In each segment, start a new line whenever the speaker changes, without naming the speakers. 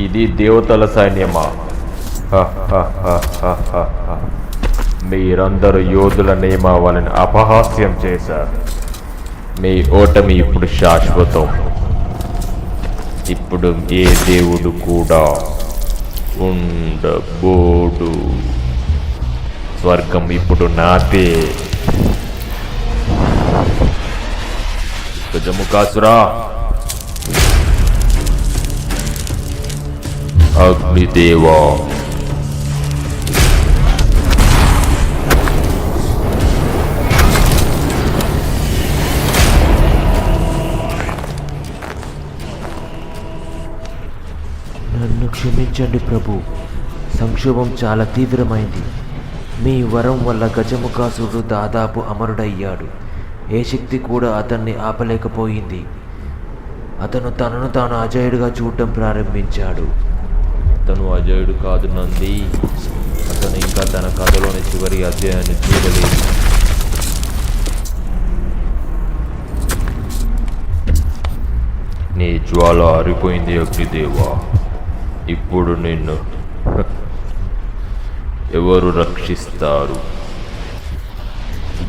ఇది దేవతల సైన్యమా? మీరందరూ యోధుల నియమావళిని అపహాస్యం చేశారు. మీ ఓటమి ఇప్పుడు శాశ్వతం. ఇప్పుడు ఏ దేవుడు కూడా ఉండబోడు. స్వర్గం ఇప్పుడు నాదే. గజముఖాసురా, అగ్నిదేవా,
నన్ను క్షమించండి ప్రభు. సంక్షోభం చాలా తీవ్రమైంది. మీ వరం వల్ల గజముఖాసురుడు దాదాపు అమరుడయ్యాడు. ఏ శక్తి కూడా అతన్ని ఆపలేకపోయింది. అతను తనను తాను అజయుడిగా చూడటం ప్రారంభించాడు.
అతను అజయుడు కాదు నంది. అతను ఇంకా తన కథలోని చివరి అధ్యాయాన్ని చూడలేదు. నీ జ్వాల ఆరిపోయింది అగ్నిదేవా. ఇప్పుడు నిన్ను ఎవరు రక్షిస్తారు?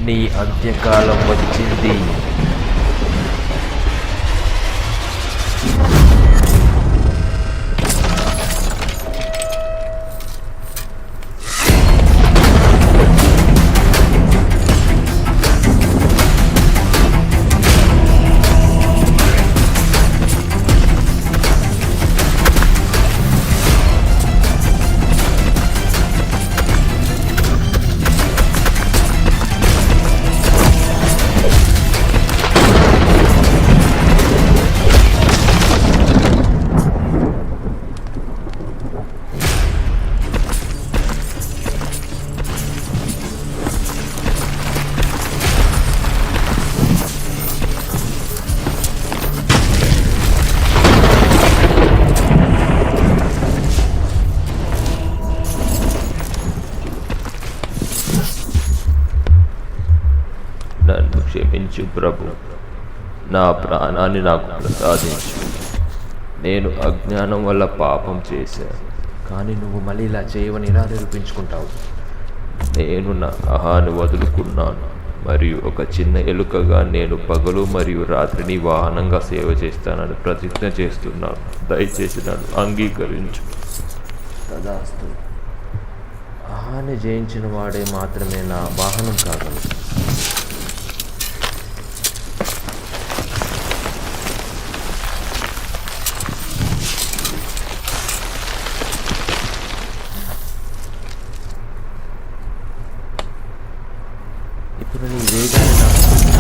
నీ అంత్యకాలం వచ్చింది.
నన్ను క్షమించు ప్రభు. నా ప్రాణాన్ని నాకు ప్రసాదించు. నేను అజ్ఞానం వల్ల పాపం చేశాను.
కానీ నువ్వు మళ్ళీ ఇలా చేయవని ఎలా నిరూపించుకుంటావు?
నేను నా అహాన్ని వదులుకున్నాను మరియు ఒక చిన్న ఎలుకగా నేను పగలు మరియు రాత్రిని వాహనంగా సేవ చేస్తానని ప్రతిజ్ఞ చేస్తున్నాను. దయచేసి నన్ను అంగీకరించు.
తదాస్తు. అహాన్ని జయించిన వాడే మాత్రమే నా వాహనం కాగలడు. ఇప్పుడు నీ వేగాన్ని నాకు